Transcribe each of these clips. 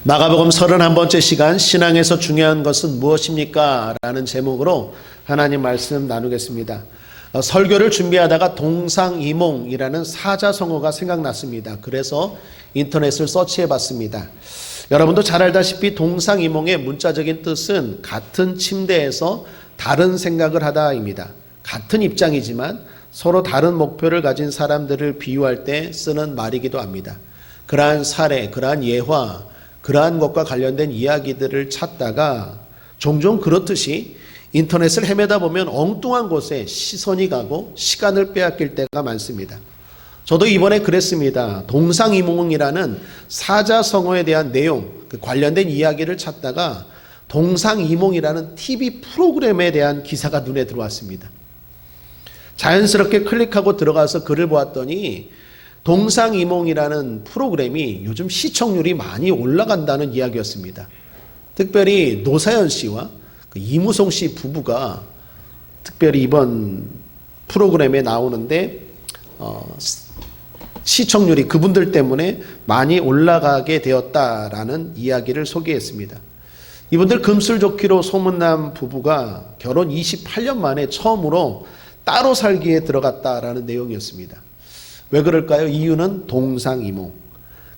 마가복음 31번째 시간, 신앙에서 중요한 것은 무엇입니까? 라는 제목으로 하나님 말씀 나누겠습니다. 설교를 준비하다가 동상이몽이라는 사자성어가 생각났습니다. 그래서 인터넷을 서치해 봤습니다. 여러분도 잘 알다시피 동상이몽의 문자적인 뜻은 같은 침대에서 다른 생각을 하다입니다. 같은 입장이지만 서로 다른 목표를 가진 사람들을 비유할 때 쓰는 말이기도 합니다. 그러한 사례, 그러한 예화, 그러한 것과 관련된 이야기들을 찾다가 종종 그렇듯이 인터넷을 헤매다 보면 엉뚱한 곳에 시선이 가고 시간을 빼앗길 때가 많습니다. 저도 이번에 그랬습니다. 동상이몽이라는 사자성어에 대한 내용, 그 관련된 이야기를 찾다가 동상이몽이라는 TV 프로그램에 대한 기사가 눈에 들어왔습니다. 자연스럽게 클릭하고 들어가서 글을 보았더니 동상이몽이라는 프로그램이 요즘 시청률이 많이 올라간다는 이야기였습니다. 특별히 노사연 씨와 이무송 씨 부부가 특별히 이번 프로그램에 나오는데 시청률이 그분들 때문에 많이 올라가게 되었다라는 이야기를 소개했습니다. 이분들 금술좋기로 소문난 부부가 결혼 28년 만에 처음으로 따로 살기에 들어갔다라는 내용이었습니다. 왜 그럴까요? 이유는 동상이몽.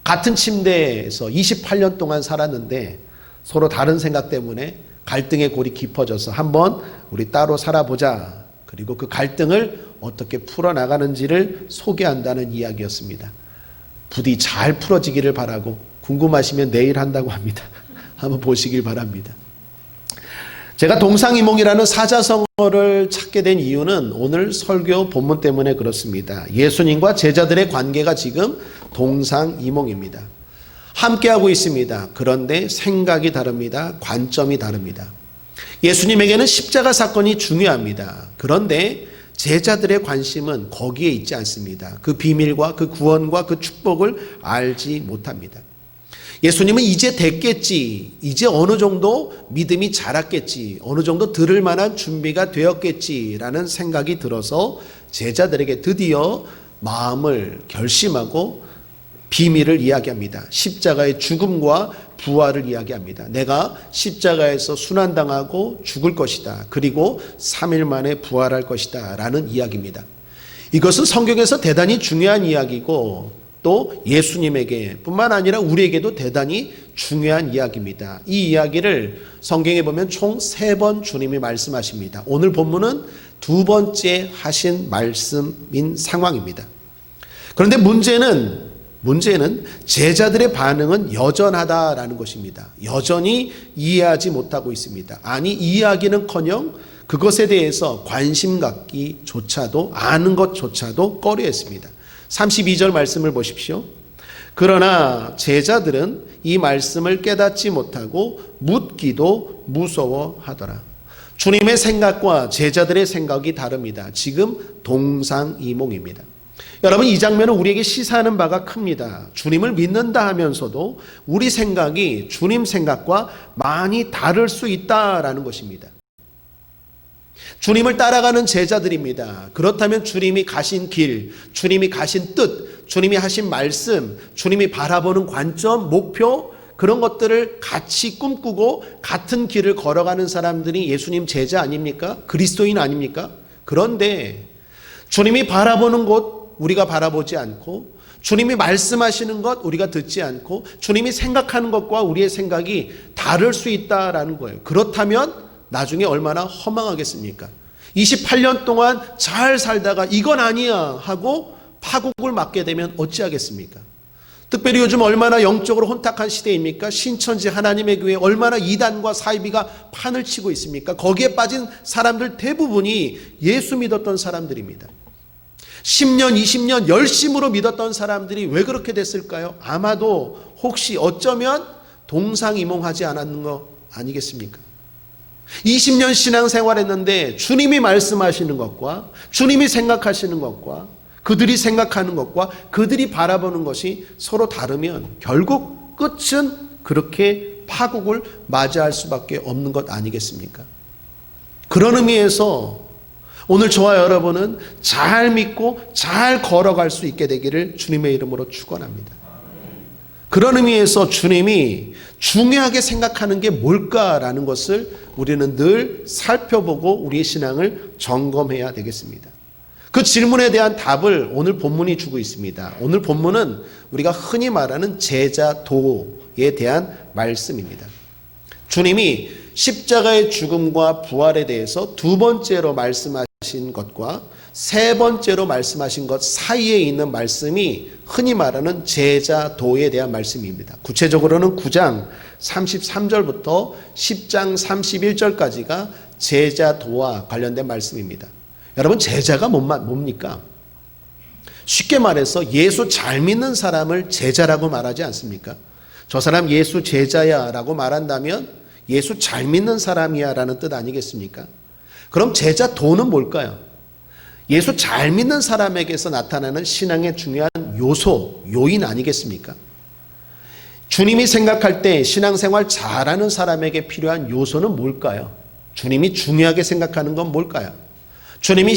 같은 침대에서 28년 동안 살았는데 서로 다른 생각 때문에 갈등의 골이 깊어져서 한번 우리 따로 살아보자. 그리고 그 갈등을 어떻게 풀어나가는지를 소개한다는 이야기였습니다. 부디 잘 풀어지기를 바라고 궁금하시면 내일 한다고 합니다. 한번 보시길 바랍니다. 제가 동상이몽이라는 사자성어를 찾게 된 이유는 오늘 설교 본문 때문에 그렇습니다. 예수님과 제자들의 관계가 지금 동상이몽입니다. 함께하고 있습니다. 그런데 생각이 다릅니다. 관점이 다릅니다. 예수님에게는 십자가 사건이 중요합니다. 그런데 제자들의 관심은 거기에 있지 않습니다. 그 비밀과 그 구원과 그 축복을 알지 못합니다. 예수님은 이제 됐겠지, 이제 어느 정도 믿음이 자랐겠지, 어느 정도 들을 만한 준비가 되었겠지라는 생각이 들어서 제자들에게 드디어 마음을 결심하고 비밀을 이야기합니다. 십자가의 죽음과 부활을 이야기합니다. 내가 십자가에서 순환당하고 죽을 것이다. 그리고 3일 만에 부활할 것이다. 라는 이야기입니다. 이것은 성경에서 대단히 중요한 이야기고 또 예수님에게 뿐만 아니라 우리에게도 대단히 중요한 이야기입니다. 이 이야기를 성경에 보면 총 3번 주님이 말씀하십니다. 오늘 본문은 2번째 하신 말씀인 상황입니다. 그런데 문제는 제자들의 반응은 여전하다라는 것입니다. 여전히 이해하지 못하고 있습니다. 아니, 이해하기는커녕 그것에 대해서 관심 갖기조차도, 아는 것조차도 꺼려했습니다. 32절 말씀을 보십시오. 그러나 제자들은 이 말씀을 깨닫지 못하고 묻기도 무서워하더라. 주님의 생각과 제자들의 생각이 다릅니다. 지금 동상이몽입니다. 여러분, 이 장면은 우리에게 시사하는 바가 큽니다. 주님을 믿는다 하면서도 우리 생각이 주님 생각과 많이 다를 수 있다라는 것입니다. 주님을 따라가는 제자들입니다. 그렇다면 주님이 가신 길, 주님이 가신 뜻, 주님이 하신 말씀, 주님이 바라보는 관점, 목표, 그런 것들을 같이 꿈꾸고 같은 길을 걸어가는 사람들이 예수님 제자 아닙니까? 그리스도인 아닙니까? 그런데 주님이 바라보는 곳 우리가 바라보지 않고, 주님이 말씀하시는 것 우리가 듣지 않고, 주님이 생각하는 것과 우리의 생각이 다를 수 있다라는 거예요. 그렇다면 나중에 얼마나 허망하겠습니까? 28년 동안 잘 살다가 이건 아니야 하고 파국을 맞게 되면 어찌하겠습니까? 특별히 요즘 얼마나 영적으로 혼탁한 시대입니까? 신천지 하나님의 교회 얼마나 이단과 사이비가 판을 치고 있습니까? 거기에 빠진 사람들 대부분이 예수 믿었던 사람들입니다. 10년, 20년 열심으로 믿었던 사람들이 왜 그렇게 됐을까요? 아마도 혹시 어쩌면 동상이몽하지 않았는 거 아니겠습니까? 20년 신앙생활했는데 주님이 말씀하시는 것과 주님이 생각하시는 것과 그들이 생각하는 것과 그들이 바라보는 것이 서로 다르면 결국 끝은 그렇게 파국을 맞이할 수밖에 없는 것 아니겠습니까? 그런 의미에서 오늘 저와 여러분은 잘 믿고 잘 걸어갈 수 있게 되기를 주님의 이름으로 축원합니다. 그런 의미에서 주님이 중요하게 생각하는 게 뭘까라는 것을 우리는 늘 살펴보고 우리의 신앙을 점검해야 되겠습니다. 그 질문에 대한 답을 오늘 본문이 주고 있습니다. 오늘 본문은 우리가 흔히 말하는 제자도에 대한 말씀입니다. 주님이 십자가의 죽음과 부활에 대해서 두 번째로 말씀하신 것과 세 번째로 말씀하신 것 사이에 있는 말씀이 흔히 말하는 제자도에 대한 말씀입니다. 구체적으로는 9장 33절부터 10장 31절까지가 제자도와 관련된 말씀입니다. 여러분, 제자가 뭡니까? 쉽게 말해서 예수 잘 믿는 사람을 제자라고 말하지 않습니까? 저 사람 예수 제자야 라고 말한다면 예수 잘 믿는 사람이야 라는 뜻 아니겠습니까? 그럼 제자도는 뭘까요? 예수 잘 믿는 사람에게서 나타나는 신앙의 중요한 요소, 요인 아니겠습니까? 주님이 생각할 때 신앙생활 잘하는 사람에게 필요한 요소는 뭘까요? 주님이 중요하게 생각하는 건 뭘까요? 주님이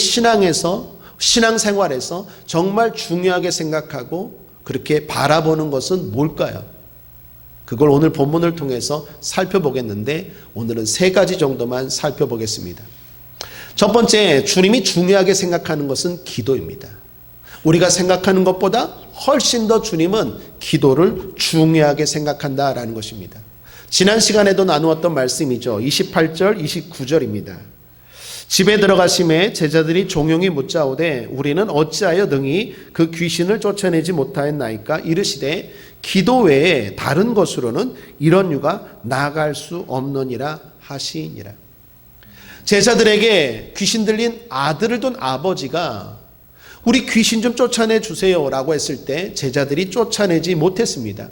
신앙생활에서 정말 중요하게 생각하고 그렇게 바라보는 것은 뭘까요? 그걸 오늘 본문을 통해서 살펴보겠는데 오늘은 세 가지 정도만 살펴보겠습니다. 첫 번째, 주님이 중요하게 생각하는 것은 기도입니다. 우리가 생각하는 것보다 훨씬 더 주님은 기도를 중요하게 생각한다라는 것입니다. 지난 시간에도 나누었던 말씀이죠. 28절, 29절입니다. 집에 들어가심에 제자들이 종용이 묻자오되 우리는 어찌하여 능히 그 귀신을 쫓아내지 못하였나이까? 이르시되 기도 외에 다른 것으로는 이런 유가 나아갈 수 없느니라 하시니라. 제자들에게 귀신 들린 아들을 둔 아버지가 우리 귀신 좀 쫓아내 주세요 라고 했을 때 제자들이 쫓아내지 못했습니다.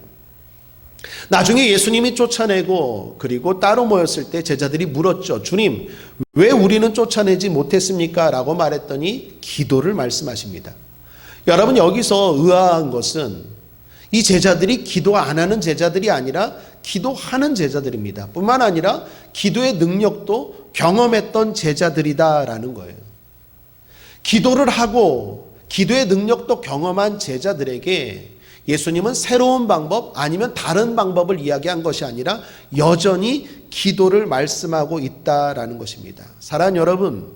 나중에 예수님이 쫓아내고 그리고 따로 모였을 때 제자들이 물었죠. 주님, 왜 우리는 쫓아내지 못했습니까? 라고 말했더니 기도를 말씀하십니다. 여러분, 여기서 의아한 것은 이 제자들이 기도 안 하는 제자들이 아니라 기도하는 제자들입니다. 뿐만 아니라 기도의 능력도 경험했던 제자들이다라는 거예요. 기도를 하고 기도의 능력도 경험한 제자들에게 예수님은 새로운 방법 아니면 다른 방법을 이야기한 것이 아니라 여전히 기도를 말씀하고 있다라는 것입니다. 사랑하는 여러분,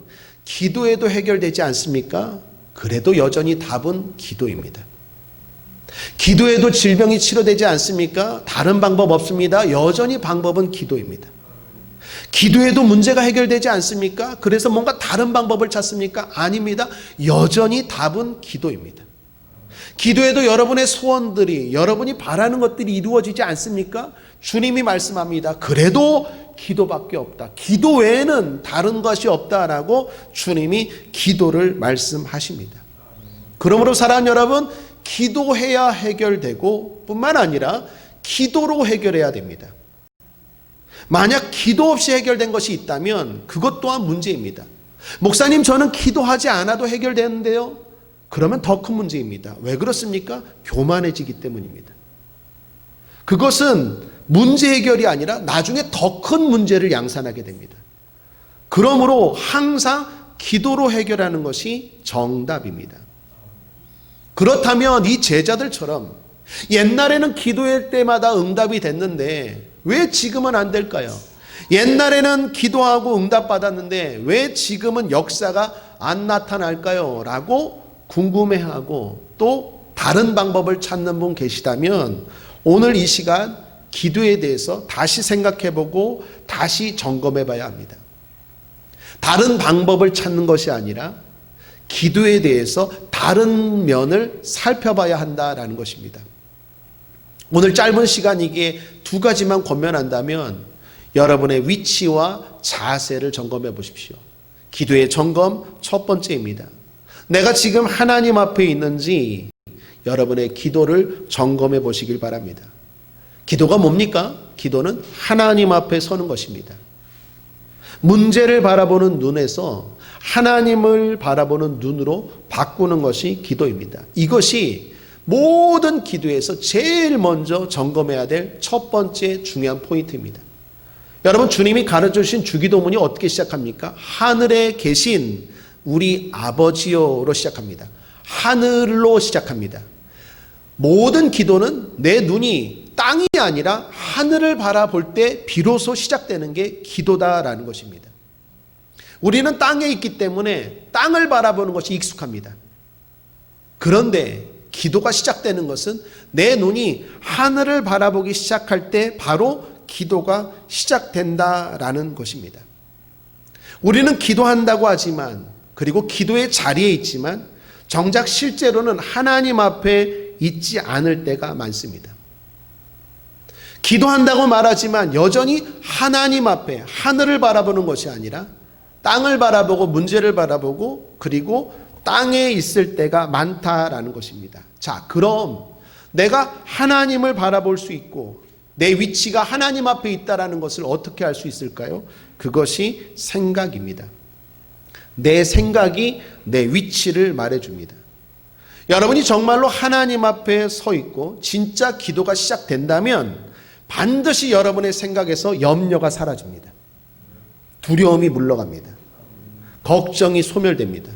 기도에도 해결되지 않습니까? 그래도 여전히 답은 기도입니다. 기도에도 질병이 치료되지 않습니까? 다른 방법 없습니다. 여전히 방법은 기도입니다. 기도에도 문제가 해결되지 않습니까? 그래서 뭔가 다른 방법을 찾습니까? 아닙니다. 여전히 답은 기도입니다. 기도에도 여러분의 소원들이, 여러분이 바라는 것들이 이루어지지 않습니까? 주님이 말씀합니다. 그래도 기도밖에 없다. 기도 외에는 다른 것이 없다라고 주님이 기도를 말씀하십니다. 그러므로 사랑하는 여러분, 기도해야 해결되고 뿐만 아니라 기도로 해결해야 됩니다. 만약 기도 없이 해결된 것이 있다면 그것 또한 문제입니다. 목사님, 저는 기도하지 않아도 해결되는데요. 그러면 더 큰 문제입니다. 왜 그렇습니까? 교만해지기 때문입니다. 그것은 문제 해결이 아니라 나중에 더 큰 문제를 양산하게 됩니다. 그러므로 항상 기도로 해결하는 것이 정답입니다. 그렇다면 이 제자들처럼 옛날에는 기도할 때마다 응답이 됐는데 왜 지금은 안 될까요? 옛날에는 기도하고 응답받았는데 왜 지금은 역사가 안 나타날까요? 라고 궁금해하고 또 다른 방법을 찾는 분 계시다면 오늘 이 시간 기도에 대해서 다시 생각해보고 다시 점검해봐야 합니다. 다른 방법을 찾는 것이 아니라 기도에 대해서 다른 면을 살펴봐야 한다라는 것입니다. 오늘 짧은 시간이기에 두 가지만 권면한다면 여러분의 위치와 자세를 점검해 보십시오. 기도의 점검 첫 번째입니다. 내가 지금 하나님 앞에 있는지 여러분의 기도를 점검해 보시길 바랍니다. 기도가 뭡니까? 기도는 하나님 앞에 서는 것입니다. 문제를 바라보는 눈에서 하나님을 바라보는 눈으로 바꾸는 것이 기도입니다. 이것이 모든 기도에서 제일 먼저 점검해야 될 첫 번째 중요한 포인트입니다. 여러분, 주님이 가르쳐 주신 주기도문이 어떻게 시작합니까? 하늘에 계신 우리 아버지요로 시작합니다. 하늘로 시작합니다. 모든 기도는 내 눈이 땅이 아니라 하늘을 바라볼 때 비로소 시작되는 게 기도다라는 것입니다. 우리는 땅에 있기 때문에 땅을 바라보는 것이 익숙합니다. 그런데 기도가 시작되는 것은 내 눈이 하늘을 바라보기 시작할 때 바로 기도가 시작된다라는 것입니다. 우리는 기도한다고 하지만, 그리고 기도의 자리에 있지만 정작 실제로는 하나님 앞에 있지 않을 때가 많습니다. 기도한다고 말하지만 여전히 하나님 앞에 하늘을 바라보는 것이 아니라 땅을 바라보고 문제를 바라보고 그리고 땅에 있을 때가 많다라는 것입니다. 자, 그럼 내가 하나님을 바라볼 수 있고 내 위치가 하나님 앞에 있다라는 것을 어떻게 알 수 있을까요? 그것이 생각입니다. 내 생각이 내 위치를 말해줍니다. 여러분이 정말로 하나님 앞에 서 있고 진짜 기도가 시작된다면 반드시 여러분의 생각에서 염려가 사라집니다. 두려움이 물러갑니다. 걱정이 소멸됩니다.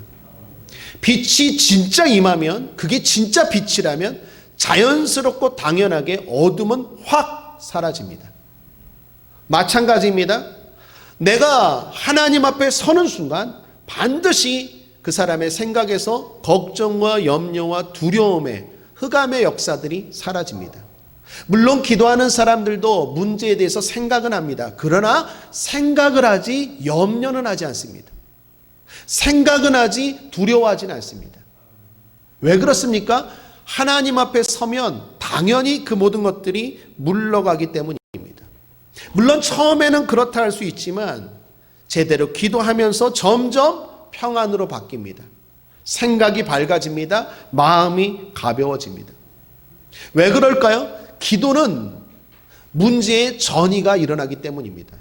빛이 진짜 임하면, 그게 진짜 빛이라면 자연스럽고 당연하게 어둠은 확 사라집니다. 마찬가지입니다. 내가 하나님 앞에 서는 순간 반드시 그 사람의 생각에서 걱정과 염려와 두려움의 흑암의 역사들이 사라집니다. 물론 기도하는 사람들도 문제에 대해서 생각은 합니다. 그러나 생각을 하지 염려는 하지 않습니다. 생각은 하지 두려워하지는 않습니다. 왜 그렇습니까? 하나님 앞에 서면 당연히 그 모든 것들이 물러가기 때문입니다. 물론 처음에는 그렇다 할 수 있지만 제대로 기도하면서 점점 평안으로 바뀝니다. 생각이 밝아집니다. 마음이 가벼워집니다. 왜 그럴까요? 기도는 문제의 전이가 일어나기 때문입니다.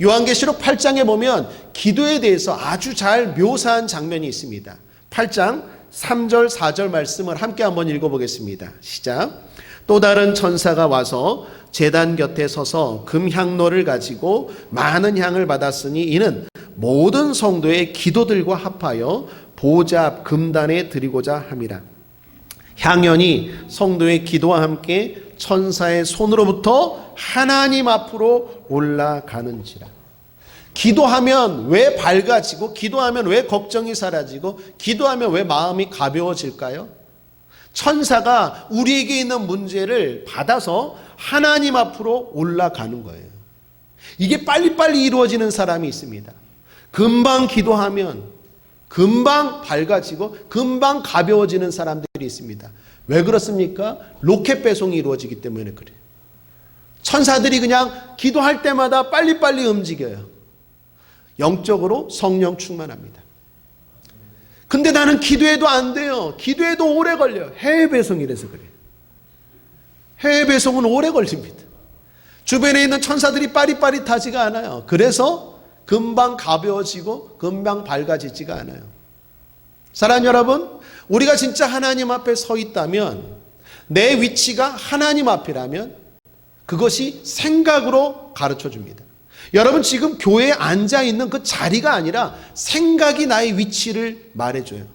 요한계시록 8장에 보면 기도에 대해서 아주 잘 묘사한 장면이 있습니다. 8장 3절 4절 말씀을 함께 한번 읽어보겠습니다. 시작. 또 다른 천사가 와서 제단 곁에 서서 금향로를 가지고 많은 향을 받았으니 이는 모든 성도의 기도들과 합하여 보좌 앞 금단에 드리고자 함이라. 향연이 성도의 기도와 함께 천사의 손으로부터 하나님 앞으로 올라가는지라. 기도하면 왜 밝아지고, 기도하면 왜 걱정이 사라지고, 기도하면 왜 마음이 가벼워질까요? 천사가 우리에게 있는 문제를 받아서 하나님 앞으로 올라가는 거예요. 이게 빨리빨리 이루어지는 사람이 있습니다. 금방 기도하면 금방 밝아지고 금방 가벼워지는 사람들이 있습니다. 왜 그렇습니까? 로켓 배송이 이루어지기 때문에 그래요. 천사들이 그냥 기도할 때마다 빨리빨리 움직여요. 영적으로 성령 충만합니다. 근데 나는 기도해도 안 돼요. 기도해도 오래 걸려요. 해외 배송이라서 그래요. 해외 배송은 오래 걸립니다. 주변에 있는 천사들이 빠릿빠릿하지가 않아요. 그래서 금방 가벼워지고 금방 밝아지지가 않아요. 사랑하는 여러분, 우리가 진짜 하나님 앞에 서 있다면, 내 위치가 하나님 앞이라면 그것이 생각으로 가르쳐 줍니다. 여러분, 지금 교회에 앉아 있는 그 자리가 아니라 생각이 나의 위치를 말해줘요.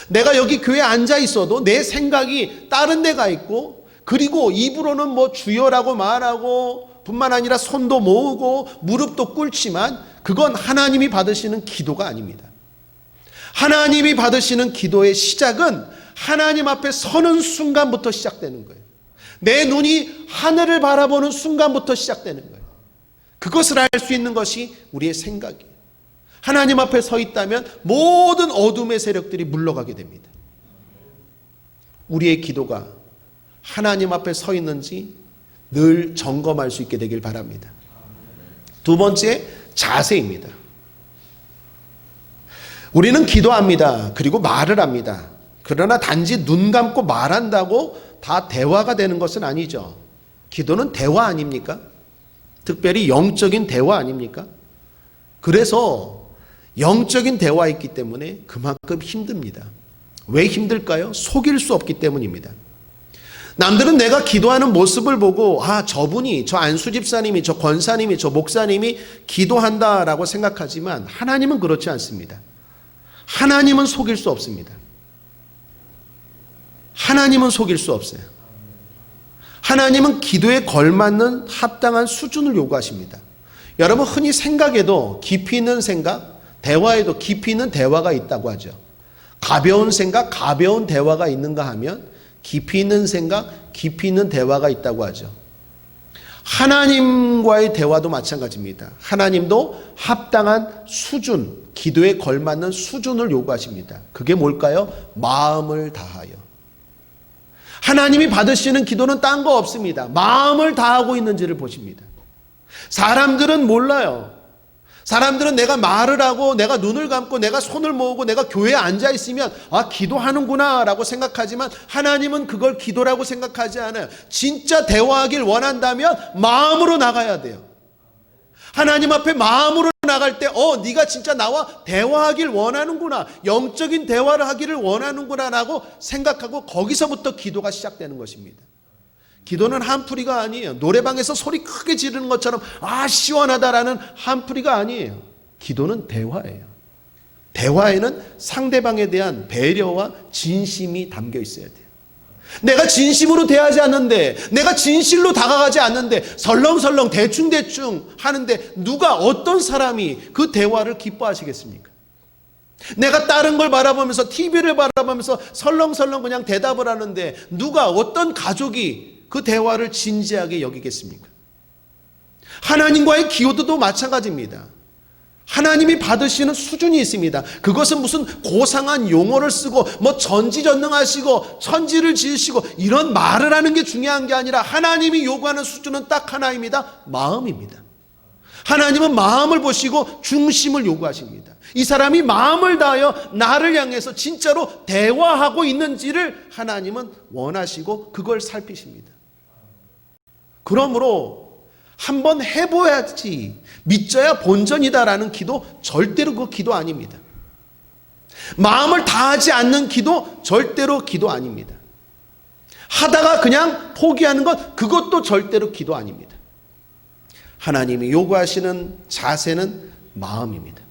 내가 여기 교회에 앉아 있어도 내 생각이 다른 데 가 있고, 그리고 입으로는 뭐 주여라고 말하고 뿐만 아니라 손도 모으고 무릎도 꿇지만 그건 하나님이 받으시는 기도가 아닙니다. 하나님이 받으시는 기도의 시작은 하나님 앞에 서는 순간부터 시작되는 거예요. 내 눈이 하늘을 바라보는 순간부터 시작되는 거예요. 그것을 알 수 있는 것이 우리의 생각이에요. 하나님 앞에 서 있다면 모든 어둠의 세력들이 물러가게 됩니다. 우리의 기도가 하나님 앞에 서 있는지 늘 점검할 수 있게 되길 바랍니다. 두 번째, 자세입니다. 우리는 기도합니다. 그리고 말을 합니다. 그러나 단지 눈 감고 말한다고 다 대화가 되는 것은 아니죠. 기도는 대화 아닙니까? 특별히 영적인 대화 아닙니까? 그래서 영적인 대화이기 때문에 그만큼 힘듭니다. 왜 힘들까요? 속일 수 없기 때문입니다. 남들은 내가 기도하는 모습을 보고 저분이, 저 안수 집사님이, 저 권사님이, 저 목사님이 기도한다라고 생각하지만 하나님은 그렇지 않습니다. 하나님은 속일 수 없습니다. 하나님은 속일 수 없어요. 하나님은 기도에 걸맞는 합당한 수준을 요구하십니다. 여러분 흔히 생각에도 깊이 있는 생각, 대화에도 깊이 있는 대화가 있다고 하죠. 가벼운 생각, 가벼운 대화가 있는가 하면 깊이 있는 생각, 깊이 있는 대화가 있다고 하죠. 하나님과의 대화도 마찬가지입니다. 하나님도 합당한 수준, 기도에 걸맞는 수준을 요구하십니다. 그게 뭘까요? 마음을 다하여. 하나님이 받으시는 기도는 딴 거 없습니다. 마음을 다하고 있는지를 보십니다. 사람들은 몰라요. 사람들은 내가 말을 하고 내가 눈을 감고 내가 손을 모으고 내가 교회에 앉아 있으면 기도하는구나 라고 생각하지만 하나님은 그걸 기도라고 생각하지 않아요. 진짜 대화하길 원한다면 마음으로 나가야 돼요. 하나님 앞에 마음으로 나갈 때 네가 진짜 나와 대화하길 원하는구나, 영적인 대화를 하기를 원하는구나 라고 생각하고 거기서부터 기도가 시작되는 것입니다. 기도는 한풀이가 아니에요. 노래방에서 소리 크게 지르는 것처럼 시원하다라는 한풀이가 아니에요. 기도는 대화예요. 대화에는 상대방에 대한 배려와 진심이 담겨 있어야 돼요. 내가 진심으로 대하지 않는데, 내가 진실로 다가가지 않는데 설렁설렁 대충대충 하는데 누가, 어떤 사람이 그 대화를 기뻐하시겠습니까? 내가 다른 걸 바라보면서, TV를 바라보면서 설렁설렁 그냥 대답을 하는데 누가, 어떤 가족이 그 대화를 진지하게 여기겠습니까? 하나님과의 기도도 마찬가지입니다. 하나님이 받으시는 수준이 있습니다. 그것은 무슨 고상한 용어를 쓰고 전지전능하시고 천지를 지으시고 이런 말을 하는 게 중요한 게 아니라 하나님이 요구하는 수준은 딱 하나입니다. 마음입니다. 하나님은 마음을 보시고 중심을 요구하십니다. 이 사람이 마음을 다하여 나를 향해서 진짜로 대화하고 있는지를 하나님은 원하시고 그걸 살피십니다. 그러므로 한번 해봐야지, 믿져야 본전이다라는 기도, 절대로 그 기도 아닙니다. 마음을 다하지 않는 기도, 절대로 기도 아닙니다. 하다가 그냥 포기하는 것, 그것도 절대로 기도 아닙니다. 하나님이 요구하시는 자세는 마음입니다.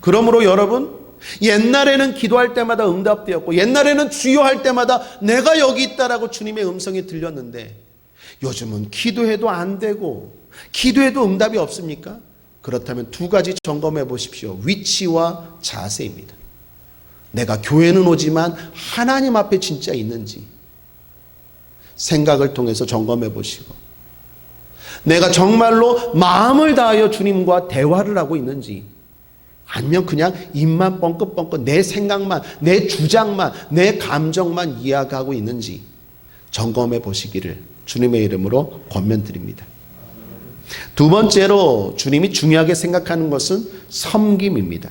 그러므로 여러분, 옛날에는 기도할 때마다 응답되었고 옛날에는 주여 할 때마다 내가 여기 있다라고 주님의 음성이 들렸는데 요즘은 기도해도 안 되고 기도해도 응답이 없습니까? 그렇다면 두 가지 점검해 보십시오. 위치와 자세입니다. 내가 교회는 오지만 하나님 앞에 진짜 있는지 생각을 통해서 점검해 보시고, 내가 정말로 마음을 다하여 주님과 대화를 하고 있는지, 아니면 그냥 입만 뻥긋뻥긋 내 생각만, 내 주장만, 내 감정만 이야기하고 있는지 점검해 보시기를 주님의 이름으로 권면드립니다. 두 번째로 주님이 중요하게 생각하는 것은 섬김입니다.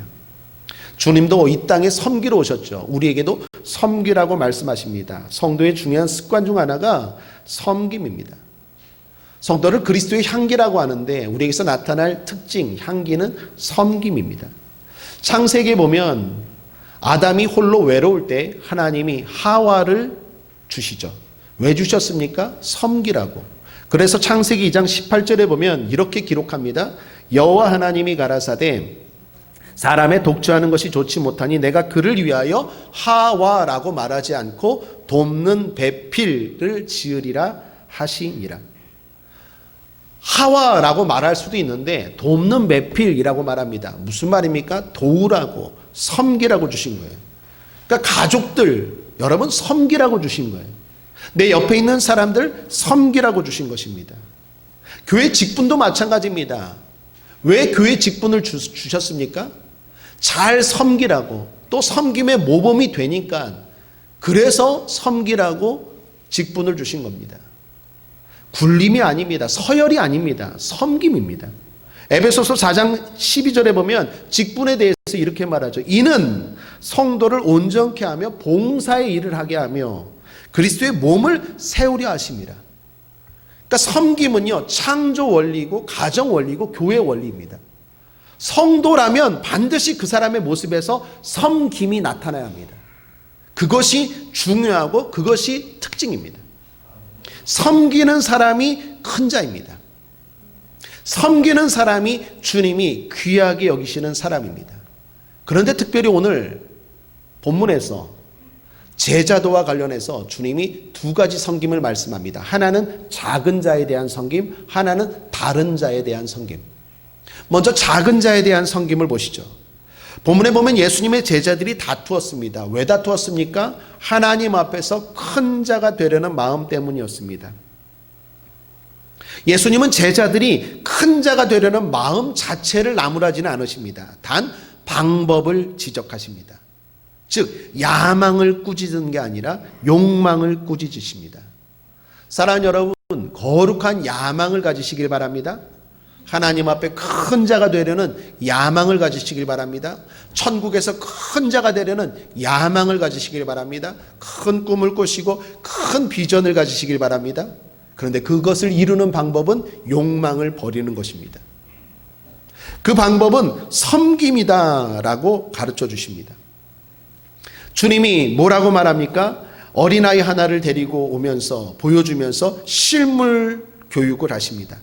주님도 이 땅에 섬기러 오셨죠. 우리에게도 섬기라고 말씀하십니다. 성도의 중요한 습관 중 하나가 섬김입니다. 성도를 그리스도의 향기라고 하는데 우리에게서 나타날 특징, 향기는 섬김입니다. 창세기에 보면 아담이 홀로 외로울 때 하나님이 하와를 주시죠. 왜 주셨습니까? 섬기라고. 그래서 창세기 2장 18절에 보면 이렇게 기록합니다. 여호와 하나님이 가라사대 사람의 독주하는 것이 좋지 못하니 내가 그를 위하여 하와라고 말하지 않고 돕는 배필을 지으리라 하시니라. 하와라고 말할 수도 있는데 돕는 배필이라고 말합니다. 무슨 말입니까? 도우라고, 섬기라고 주신 거예요. 그러니까 가족들, 여러분 섬기라고 주신 거예요. 내 옆에 있는 사람들 섬기라고 주신 것입니다. 교회 직분도 마찬가지입니다. 왜 교회 직분을 주셨습니까? 잘 섬기라고, 또 섬김의 모범이 되니까, 그래서 섬기라고 직분을 주신 겁니다. 굴림이 아닙니다. 서열이 아닙니다. 섬김입니다. 에베소서 4장 12절에 보면 직분에 대해서 이렇게 말하죠. 이는 성도를 온전케 하며 봉사의 일을 하게 하며 그리스도의 몸을 세우려 하심이라. 그러니까 섬김은요, 창조 원리고 가정 원리고 교회 원리입니다. 성도라면 반드시 그 사람의 모습에서 섬김이 나타나야 합니다. 그것이 중요하고 그것이 특징입니다. 섬기는 사람이 큰 자입니다. 섬기는 사람이 주님이 귀하게 여기시는 사람입니다. 그런데 특별히 오늘 본문에서 제자도와 관련해서 주님이 두 가지 섬김을 말씀합니다. 하나는 작은 자에 대한 섬김, 하나는 다른 자에 대한 섬김. 먼저 작은 자에 대한 섬김을 보시죠. 본문에 보면 예수님의 제자들이 다투었습니다. 왜 다투었습니까? 하나님 앞에서 큰 자가 되려는 마음 때문이었습니다. 예수님은 제자들이 큰 자가 되려는 마음 자체를 나무라지는 않으십니다. 단 방법을 지적하십니다. 즉 야망을 꾸짖는 게 아니라 욕망을 꾸짖으십니다. 사랑하는 여러분, 거룩한 야망을 가지시길 바랍니다. 하나님 앞에 큰 자가 되려는 야망을 가지시길 바랍니다. 천국에서 큰 자가 되려는 야망을 가지시길 바랍니다. 큰 꿈을 꾸시고 큰 비전을 가지시길 바랍니다. 그런데 그것을 이루는 방법은 욕망을 버리는 것입니다. 그 방법은 섬김이다라고 가르쳐 주십니다. 주님이 뭐라고 말합니까? 어린아이 하나를 데리고 오면서 보여주면서 실물 교육을 하십니다.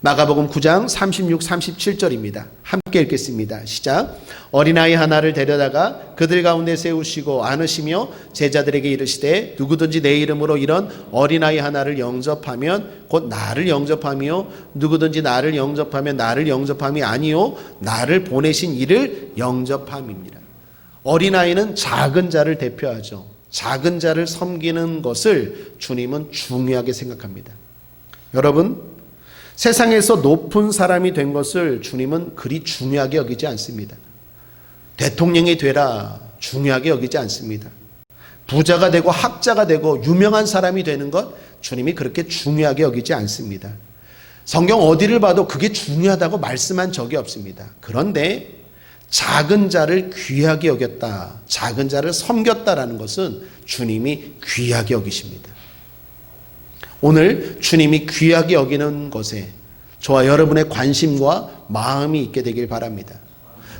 마가복음 9장 36, 37절입니다. 함께 읽겠습니다. 시작. 어린아이 하나를 데려다가 그들 가운데 세우시고 안으시며 제자들에게 이르시되 누구든지 내 이름으로 이런 어린아이 하나를 영접하면 곧 나를 영접하며 누구든지 나를 영접하면 나를 영접함이 아니요 나를 보내신 이를 영접함입니다. 어린아이는 작은 자를 대표하죠. 작은 자를 섬기는 것을 주님은 중요하게 생각합니다. 여러분, 세상에서 높은 사람이 된 것을 주님은 그리 중요하게 여기지 않습니다. 대통령이 되라 중요하게 여기지 않습니다. 부자가 되고 학자가 되고 유명한 사람이 되는 것 주님이 그렇게 중요하게 여기지 않습니다. 성경 어디를 봐도 그게 중요하다고 말씀한 적이 없습니다. 그런데 작은 자를 귀하게 여겼다, 작은 자를 섬겼다라는 것은 주님이 귀하게 여기십니다. 오늘 주님이 귀하게 여기는 것에 저와 여러분의 관심과 마음이 있게 되길 바랍니다.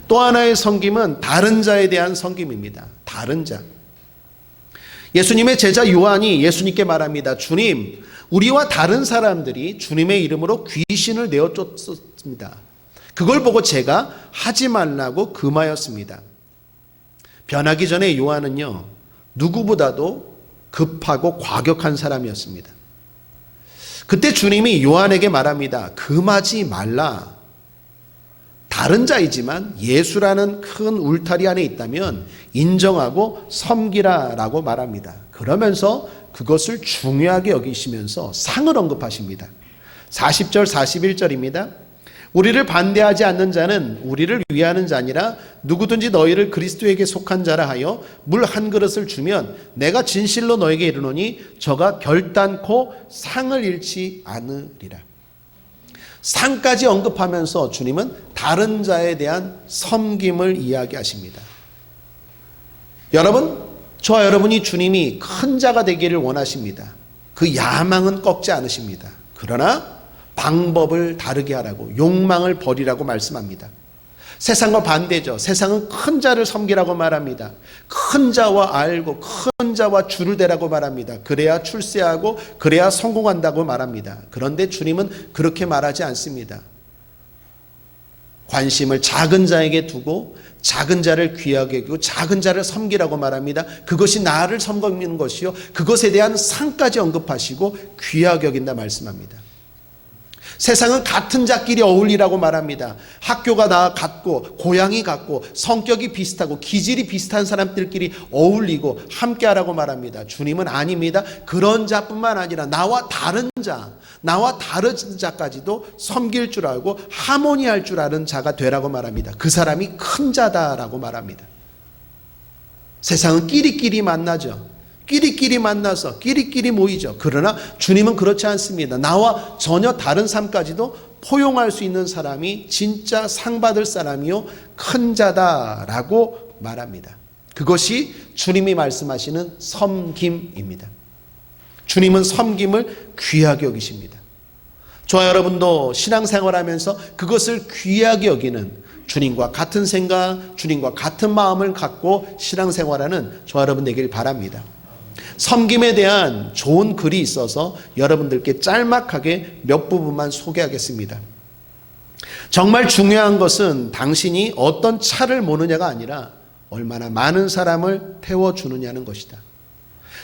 또 하나의 섬김은 다른 자에 대한 섬김입니다. 다른 자. 예수님의 제자 요한이 예수님께 말합니다. 주님, 우리와 다른 사람들이 주님의 이름으로 귀신을 내어 쫓습니다. 그걸 보고 제가 하지 말라고 금하였습니다. 변하기 전에 요한은요, 누구보다도 급하고 과격한 사람이었습니다. 그때 주님이 요한에게 말합니다. 금하지 말라. 다른 자이지만 예수라는 큰 울타리 안에 있다면 인정하고 섬기라 라고 말합니다. 그러면서 그것을 중요하게 여기시면서 상을 언급하십니다. 40절 41절입니다. 우리를 반대하지 않는 자는 우리를 위하는 자니라. 누구든지 너희를 그리스도에게 속한 자라 하여 물 한 그릇을 주면 내가 진실로 너에게 이르노니 저가 결단코 상을 잃지 않으리라. 상까지 언급하면서 주님은 다른 자에 대한 섬김을 이야기하십니다. 여러분, 저와 여러분이 주님이 큰 자가 되기를 원하십니다. 그 야망은 꺾지 않으십니다. 그러나 방법을 다르게 하라고, 욕망을 버리라고 말씀합니다. 세상과 반대죠. 세상은 큰 자를 섬기라고 말합니다. 큰 자와 알고 큰 자와 줄을 대라고 말합니다. 그래야 출세하고 그래야 성공한다고 말합니다. 그런데 주님은 그렇게 말하지 않습니다. 관심을 작은 자에게 두고 작은 자를 귀하게 여기고 작은 자를 섬기라고 말합니다. 그것이 나를 섬기는 것이요, 그것에 대한 상까지 언급하시고 귀하게 여긴다 말씀합니다. 세상은 같은 자끼리 어울리라고 말합니다. 학교가 다 같고 고향이 같고 성격이 비슷하고 기질이 비슷한 사람들끼리 어울리고 함께하라고 말합니다. 주님은 아닙니다. 그런 자뿐만 아니라 나와 다른 자, 나와 다른 자까지도 섬길 줄 알고 하모니할 줄 아는 자가 되라고 말합니다. 그 사람이 큰 자다라고 말합니다. 세상은 끼리끼리 만나죠. 끼리끼리 만나서 끼리끼리 모이죠. 그러나 주님은 그렇지 않습니다. 나와 전혀 다른 삶까지도 포용할 수 있는 사람이 진짜 상 받을 사람이요 큰 자다라고 말합니다. 그것이 주님이 말씀하시는 섬김입니다. 주님은 섬김을 귀하게 여기십니다. 저와 여러분도 신앙생활하면서 그것을 귀하게 여기는, 주님과 같은 생각, 주님과 같은 마음을 갖고 신앙생활하는 저와 여러분 되길 바랍니다. 섬김에 대한 좋은 글이 있어서 여러분들께 짤막하게 몇 부분만 소개하겠습니다. 정말 중요한 것은 당신이 어떤 차를 모느냐가 아니라 얼마나 많은 사람을 태워주느냐는 것이다.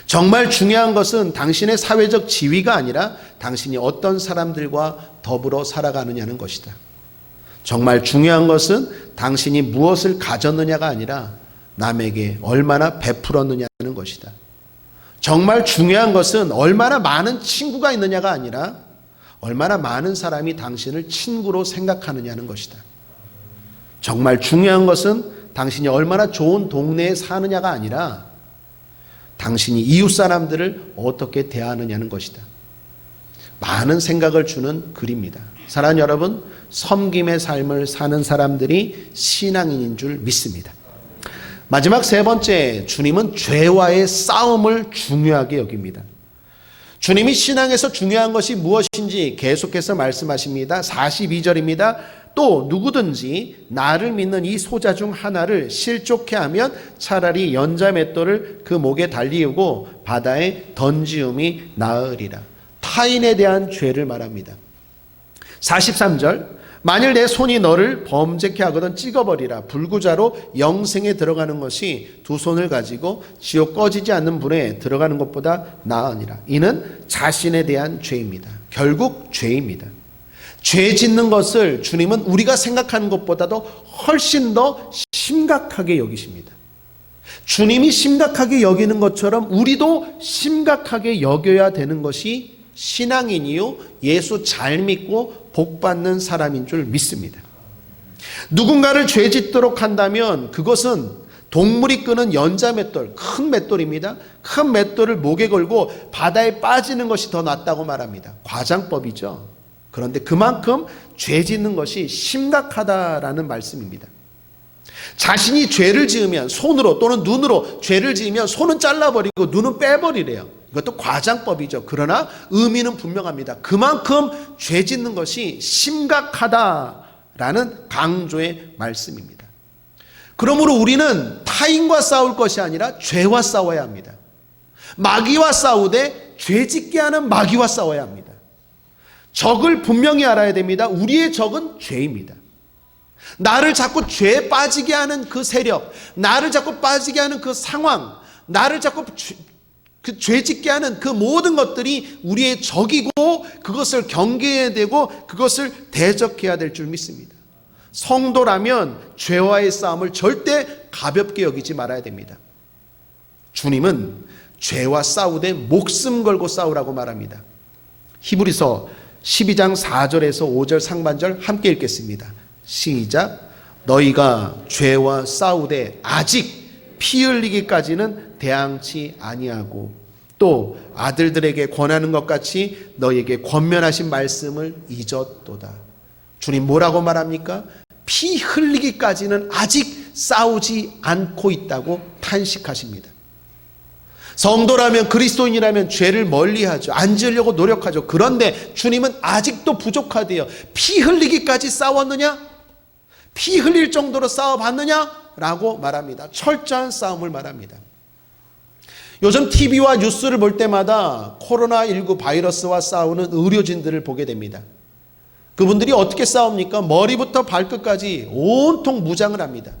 정말 중요한 것은 당신의 사회적 지위가 아니라 당신이 어떤 사람들과 더불어 살아가느냐는 것이다. 정말 중요한 것은 당신이 무엇을 가졌느냐가 아니라 남에게 얼마나 베풀었느냐는 것이다. 정말 중요한 것은 얼마나 많은 친구가 있느냐가 아니라 얼마나 많은 사람이 당신을 친구로 생각하느냐는 것이다. 정말 중요한 것은 당신이 얼마나 좋은 동네에 사느냐가 아니라 당신이 이웃 사람들을 어떻게 대하느냐는 것이다. 많은 생각을 주는 글입니다. 사랑하는 여러분, 섬김의 삶을 사는 사람들이 신앙인인 줄 믿습니다. 마지막 세 번째, 주님은 죄와의 싸움을 중요하게 여깁니다. 주님이 신앙에서 중요한 것이 무엇인지 계속해서 말씀하십니다. 42절입니다. 또 누구든지 나를 믿는 이 소자 중 하나를 실족해 하면 차라리 연자 맷돌을 그 목에 달리우고 바다에 던지움이 나으리라. 타인에 대한 죄를 말합니다. 43절, 만일 내 손이 너를 범죄케 하거든 찍어버리라. 불구자로 영생에 들어가는 것이 두 손을 가지고 지옥 꺼지지 않는 불에 들어가는 것보다 나으니라. 이는 자신에 대한 죄입니다. 결국 죄입니다. 죄 짓는 것을 주님은 우리가 생각하는 것보다도 훨씬 더 심각하게 여기십니다. 주님이 심각하게 여기는 것처럼 우리도 심각하게 여겨야 되는 것이 신앙인이요 예수 잘 믿고 복 받는 사람인 줄 믿습니다. 누군가를 죄 짓도록 한다면 그것은 동물이 끄는 연자 맷돌, 큰 맷돌입니다. 큰 맷돌을 목에 걸고 바다에 빠지는 것이 더 낫다고 말합니다. 과장법이죠. 그런데 그만큼 죄 짓는 것이 심각하다라는 말씀입니다. 자신이 죄를 지으면 손으로 또는 눈으로 죄를 지으면 손은 잘라버리고 눈은 빼버리래요. 이것도 과장법이죠. 그러나 의미는 분명합니다. 그만큼 죄 짓는 것이 심각하다라는 강조의 말씀입니다. 그러므로 우리는 타인과 싸울 것이 아니라 죄와 싸워야 합니다. 마귀와 싸우되 죄 짓게 하는 마귀와 싸워야 합니다. 적을 분명히 알아야 됩니다. 우리의 적은 죄입니다. 나를 자꾸 죄에 빠지게 하는 그 세력, 나를 자꾸 빠지게 하는 그 상황, 나를 자꾸 죄 짓게 하는 그 모든 것들이 우리의 적이고 그것을 경계해야 되고 그것을 대적해야 될 줄 믿습니다. 성도라면 죄와의 싸움을 절대 가볍게 여기지 말아야 됩니다. 주님은 죄와 싸우되 목숨 걸고 싸우라고 말합니다. 히브리서 12장 4절에서 5절 상반절 함께 읽겠습니다. 시작. 너희가 죄와 싸우되 아직 피 흘리기까지는 대항치 아니하고 또 아들들에게 권하는 것 같이 너희에게 권면하신 말씀을 잊었도다. 주님 뭐라고 말합니까? 피 흘리기까지는 아직 싸우지 않고 있다고 탄식하십니다. 성도라면 그리스도인이라면 죄를 멀리하죠. 안 지으려고 노력하죠. 그런데 주님은 아직도 부족하대요. 피 흘리기까지 싸웠느냐? 피 흘릴 정도로 싸워봤느냐? 라고 말합니다. 철저한 싸움을 말합니다. 요즘 TV와 뉴스를 볼 때마다 코로나19 바이러스와 싸우는 의료진들을 보게 됩니다. 그분들이 어떻게 싸웁니까? 머리부터 발끝까지 온통 무장을 합니다.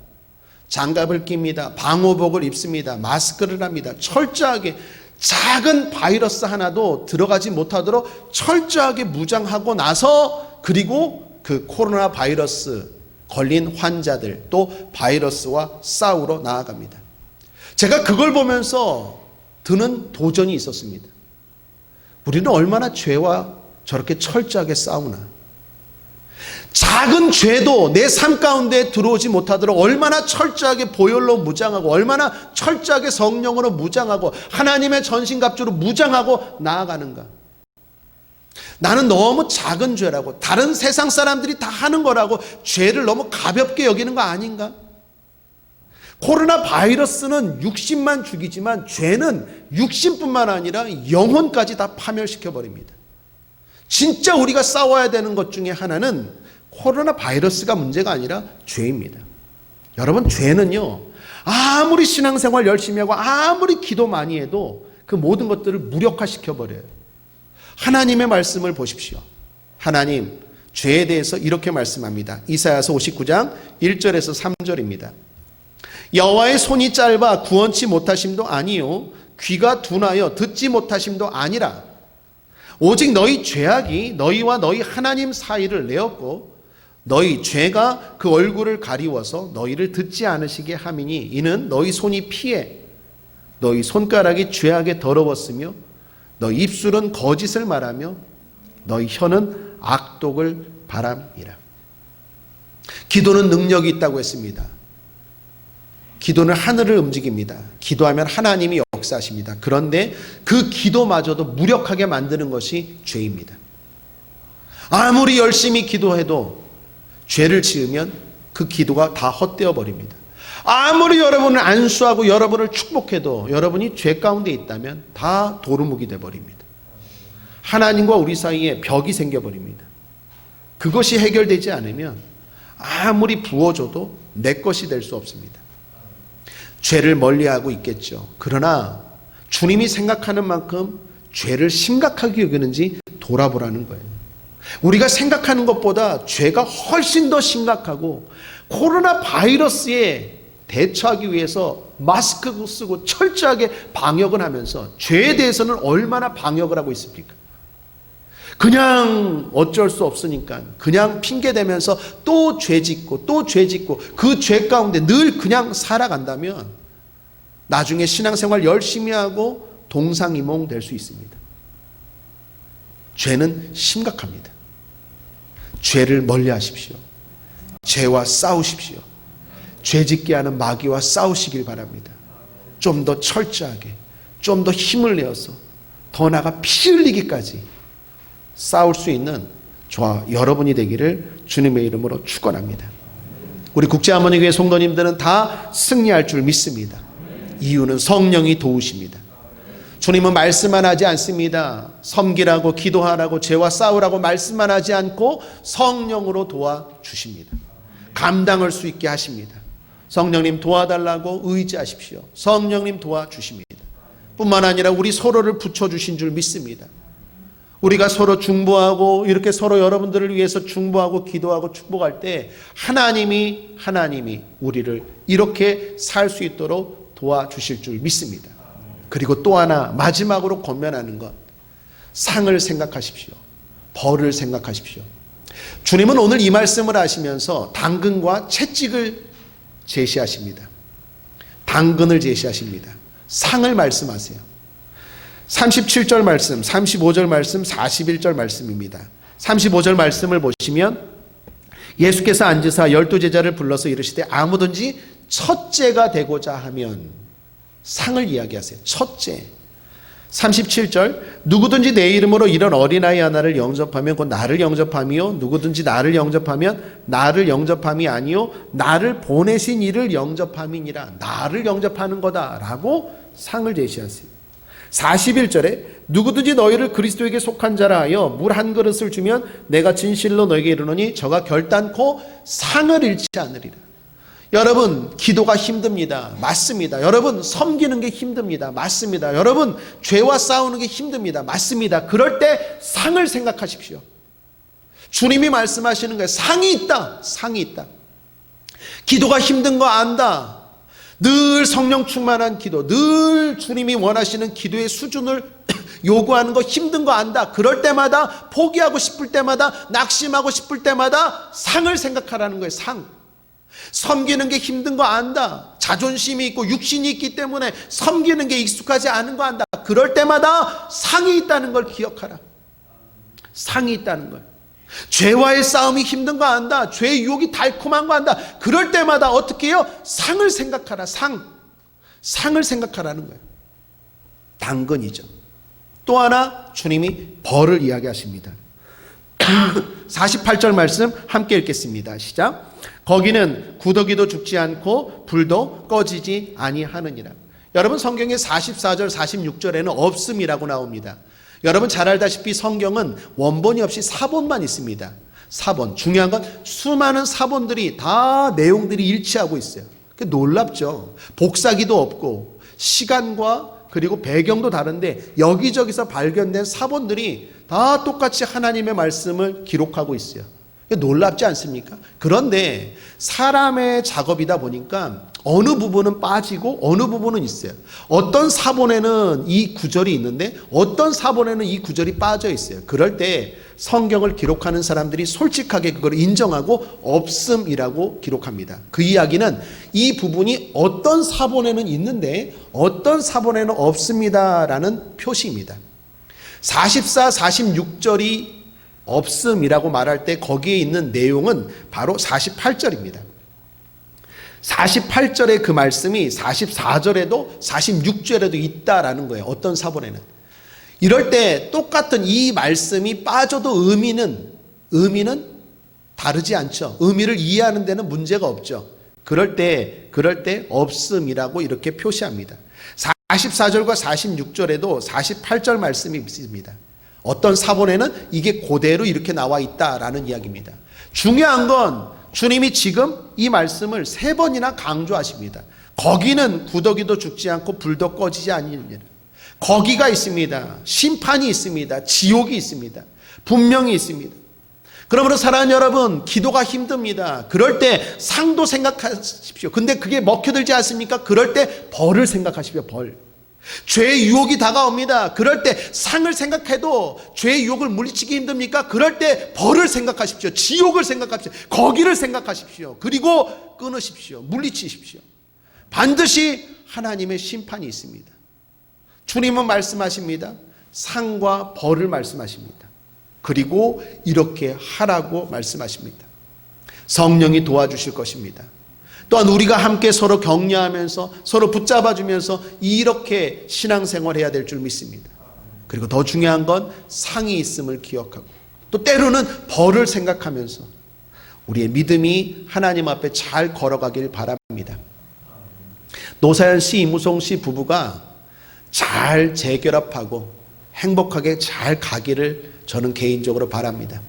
장갑을 낍니다. 방호복을 입습니다. 마스크를 합니다. 철저하게 작은 바이러스 하나도 들어가지 못하도록 철저하게 무장하고 나서 그리고 그 코로나 바이러스 걸린 환자들 또 바이러스와 싸우러 나아갑니다. 제가 그걸 보면서 드는 도전이 있었습니다. 우리는 얼마나 죄와 저렇게 철저하게 싸우나? 작은 죄도 내 삶 가운데 들어오지 못하도록 얼마나 철저하게 보혈로 무장하고 얼마나 철저하게 성령으로 무장하고 하나님의 전신갑주로 무장하고 나아가는가. 나는 너무 작은 죄라고 다른 세상 사람들이 다 하는 거라고 죄를 너무 가볍게 여기는 거 아닌가? 코로나 바이러스는 육신만 죽이지만 죄는 육신뿐만 아니라 영혼까지 다 파멸시켜버립니다. 진짜 우리가 싸워야 되는 것 중에 하나는 코로나 바이러스가 문제가 아니라 죄입니다. 여러분, 죄는요, 아무리 신앙생활 열심히 하고 아무리 기도 많이 해도 그 모든 것들을 무력화시켜버려요. 하나님의 말씀을 보십시오. 하나님, 죄에 대해서 이렇게 말씀합니다. 이사야서 59장 1절에서 3절입니다. 여호와의 손이 짧아 구원치 못하심도 아니요 귀가 둔하여 듣지 못하심도 아니라 오직 너희 죄악이 너희와 너희 하나님 사이를 내었고 너희 죄가 그 얼굴을 가리워서 너희를 듣지 않으시게 함이니 이는 너희 손이 피해 너희 손가락이 죄악에 더러웠으며 너희 입술은 거짓을 말하며 너희 혀는 악독을 바람이라. 기도는 능력이 있다고 했습니다. 기도는 하늘을 움직입니다. 기도하면 하나님이 역사하십니다. 그런데 그 기도마저도 무력하게 만드는 것이 죄입니다. 아무리 열심히 기도해도 죄를 지으면 그 기도가 다 헛되어 버립니다. 아무리 여러분을 안수하고 여러분을 축복해도 여러분이 죄 가운데 있다면 다 도루묵이 되어 버립니다. 하나님과 우리 사이에 벽이 생겨 버립니다. 그것이 해결되지 않으면 아무리 부어줘도 내 것이 될 수 없습니다. 죄를 멀리하고 있겠죠. 그러나 주님이 생각하는 만큼 죄를 심각하게 여기는지 돌아보라는 거예요. 우리가 생각하는 것보다 죄가 훨씬 더 심각하고 코로나 바이러스에 대처하기 위해서 마스크 쓰고 철저하게 방역을 하면서 죄에 대해서는 얼마나 방역을 하고 있습니까? 그냥 어쩔 수 없으니까 그냥 핑계대면서 또 죄 짓고 또 죄 짓고 그 죄 가운데 늘 그냥 살아간다면 나중에 신앙생활 열심히 하고 동상이몽 될 수 있습니다. 죄는 심각합니다. 죄를 멀리 하십시오. 죄와 싸우십시오. 죄 짓게 하는 마귀와 싸우시길 바랍니다. 좀 더 철저하게, 좀 더 힘을 내어서 더 나아가 피 흘리기까지 싸울 수 있는 저와 여러분이 되기를 주님의 이름으로 축원합니다. 우리 국제하모니교회 성도님들은 다 승리할 줄 믿습니다. 이유는 성령이 도우십니다. 주님은 말씀만 하지 않습니다. 섬기라고 기도하라고 죄와 싸우라고 말씀만 하지 않고 성령으로 도와주십니다. 감당할 수 있게 하십니다. 성령님 도와달라고 의지하십시오. 성령님 도와주십니다. 뿐만 아니라 우리 서로를 붙여주신 줄 믿습니다. 우리가 서로 중보하고 이렇게 서로 여러분들을 위해서 중보하고 기도하고 축복할 때 하나님이 우리를 이렇게 살 수 있도록 도와주실 줄 믿습니다. 그리고 또 하나 마지막으로 권면하는 것, 상을 생각하십시오. 벌을 생각하십시오. 주님은 오늘 이 말씀을 하시면서 당근과 채찍을 제시하십니다. 당근을 제시하십니다. 상을 말씀하세요. 37절 말씀, 35절 말씀, 41절 말씀입니다. 35절 말씀을 보시면 예수께서 앉으사 12제자를 불러서 이르시되 아무든지 첫째가 되고자 하면 상을 이야기하세요. 첫째. 37절 누구든지 내 이름으로 이런 어린아이 하나를 영접하면 곧 나를 영접함이요 누구든지 나를 영접하면 나를 영접함이 아니요 나를 보내신 이를 영접함이니라. 나를 영접하는 거다라고 상을 제시하세요. 41절에 누구든지 너희를 그리스도에게 속한 자라 하여 물 한 그릇을 주면 내가 진실로 너에게 이르노니 저가 결단코 상을 잃지 않으리라. 여러분 기도가 힘듭니다. 맞습니다. 여러분 섬기는 게 힘듭니다. 맞습니다. 여러분 죄와 싸우는 게 힘듭니다. 맞습니다. 그럴 때 상을 생각하십시오. 주님이 말씀하시는 거예요. 상이 있다. 상이 있다. 기도가 힘든 거 안다. 늘 성령 충만한 기도, 늘 주님이 원하시는 기도의 수준을 요구하는 거 힘든 거 안다. 그럴 때마다 포기하고 싶을 때마다 낙심하고 싶을 때마다 상을 생각하라는 거예요. 상. 섬기는 게 힘든 거 안다. 자존심이 있고 육신이 있기 때문에 섬기는 게 익숙하지 않은 거 안다. 그럴 때마다 상이 있다는 걸 기억하라. 상이 있다는 걸. 죄와의 싸움이 힘든 거 안다. 죄의 유혹이 달콤한 거 안다. 그럴 때마다 어떻게 해요? 상을 생각하라. 상을 생각하라는 거예요. 당근이죠. 또 하나 주님이 벌을 이야기하십니다. 48절 말씀 함께 읽겠습니다. 시작. 거기는 구더기도 죽지 않고 불도 꺼지지 아니하느니라. 여러분 성경에 44절 46절에는 없음이라고 나옵니다. 여러분 잘 알다시피 성경은 원본이 없이 사본만 있습니다. 사본. 중요한 건 수많은 사본들이 다 내용들이 일치하고 있어요. 놀랍죠. 복사기도 없고 시간과 그리고 배경도 다른데 여기저기서 발견된 사본들이 다 똑같이 하나님의 말씀을 기록하고 있어요. 놀랍지 않습니까? 그런데 사람의 작업이다 보니까 어느 부분은 빠지고 어느 부분은 있어요. 어떤 사본에는 이 구절이 있는데 어떤 사본에는 이 구절이 빠져 있어요. 그럴 때 성경을 기록하는 사람들이 솔직하게 그걸 인정하고 없음이라고 기록합니다. 그 이야기는 이 부분이 어떤 사본에는 있는데 어떤 사본에는 없습니다라는 표시입니다. 44, 46절이 없음이라고 말할 때 거기에 있는 내용은 바로 48절입니다. 48절의 그 말씀이 44절에도 46절에도 있다라는 거예요. 어떤 사본에는. 이럴 때 똑같은 이 말씀이 빠져도 의미는 다르지 않죠. 의미를 이해하는 데는 문제가 없죠. 그럴 때 없음이라고 이렇게 표시합니다. 44절과 46절에도 48절 말씀이 있습니다. 어떤 사본에는 이게 그대로 이렇게 나와 있다라는 이야기입니다. 중요한 건 주님이 지금 이 말씀을 3번이나 강조하십니다. 거기는 구더기도 죽지 않고 불도 꺼지지 아니하니라. 거기가 있습니다. 심판이 있습니다. 지옥이 있습니다. 분명히 있습니다. 그러므로 사랑하는 여러분, 기도가 힘듭니다. 그럴 때 상도 생각하십시오. 근데 그게 먹혀들지 않습니까? 그럴 때 벌을 생각하십시오. 벌. 죄의 유혹이 다가옵니다. 그럴 때 상을 생각해도 죄의 유혹을 물리치기 힘듭니까? 그럴 때 벌을 생각하십시오. 지옥을 생각하십시오. 거기를 생각하십시오. 그리고 끊으십시오. 물리치십시오. 반드시 하나님의 심판이 있습니다. 주님은 말씀하십니다. 상과 벌을 말씀하십니다. 그리고 이렇게 하라고 말씀하십니다. 성령이 도와주실 것입니다. 또한 우리가 함께 서로 격려하면서 서로 붙잡아주면서 이렇게 신앙생활해야 될 줄 믿습니다. 그리고 더 중요한 건 상이 있음을 기억하고 또 때로는 벌을 생각하면서 우리의 믿음이 하나님 앞에 잘 걸어가길 바랍니다. 노사연 씨, 이무송 씨 부부가 잘 재결합하고 행복하게 잘 가기를 저는 개인적으로 바랍니다.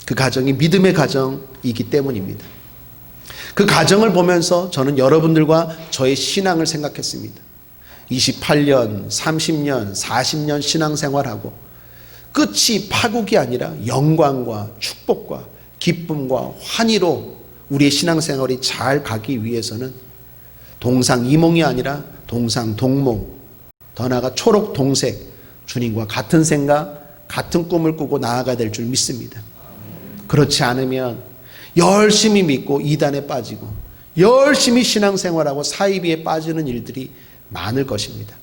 그 가정이 믿음의 가정이기 때문입니다. 그 가정을 보면서 저는 여러분들과 저의 신앙을 생각했습니다. 28년, 30년, 40년 신앙생활하고 끝이 파국이 아니라 영광과 축복과 기쁨과 환희로 우리의 신앙생활이 잘 가기 위해서는 동상이몽이 아니라 동상동몽, 더 나아가 초록동색, 주님과 같은 생각, 같은 꿈을 꾸고 나아가야 될 줄 믿습니다. 그렇지 않으면 열심히 믿고 이단에 빠지고 열심히 신앙생활하고 사이비에 빠지는 일들이 많을 것입니다.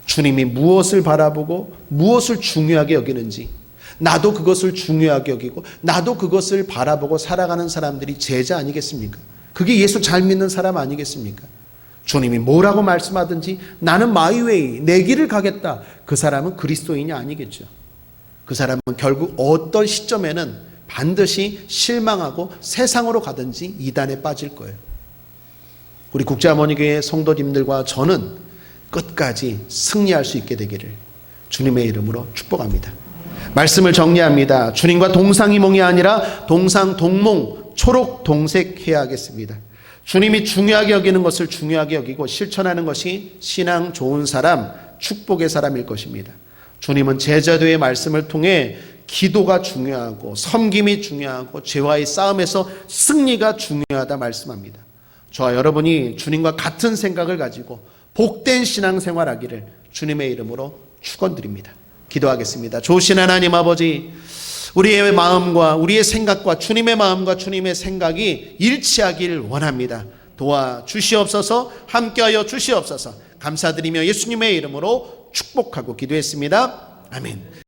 주님이 무엇을 바라보고 무엇을 중요하게 여기는지 나도 그것을 중요하게 여기고 나도 그것을 바라보고 살아가는 사람들이 제자 아니겠습니까? 그게 예수 잘 믿는 사람 아니겠습니까? 주님이 뭐라고 말씀하든지 나는 마이웨이, 내 길을 가겠다. 그 사람은 그리스도인이 아니겠죠. 그 사람은 결국 어떤 시점에는 반드시 실망하고 세상으로 가든지 이단에 빠질 거예요. 우리 국제하모니교회 성도님들과 저는 끝까지 승리할 수 있게 되기를 주님의 이름으로 축복합니다. 말씀을 정리합니다. 주님과 동상이몽이 아니라 동상동몽, 초록동색해야 하겠습니다. 주님이 중요하게 여기는 것을 중요하게 여기고 실천하는 것이 신앙 좋은 사람, 축복의 사람일 것입니다. 주님은 제자도의 말씀을 통해 기도가 중요하고 섬김이 중요하고 죄와의 싸움에서 승리가 중요하다 말씀합니다. 저와 여러분이 주님과 같은 생각을 가지고 복된 신앙생활 하기를 주님의 이름으로 축원드립니다. 기도하겠습니다. 좋으신 하나님 아버지, 우리의 마음과 우리의 생각과 주님의 마음과 주님의 생각이 일치하길 원합니다. 도와주시옵소서, 함께하여 주시옵소서. 감사드리며 예수님의 이름으로 축복하고 기도했습니다. 아멘.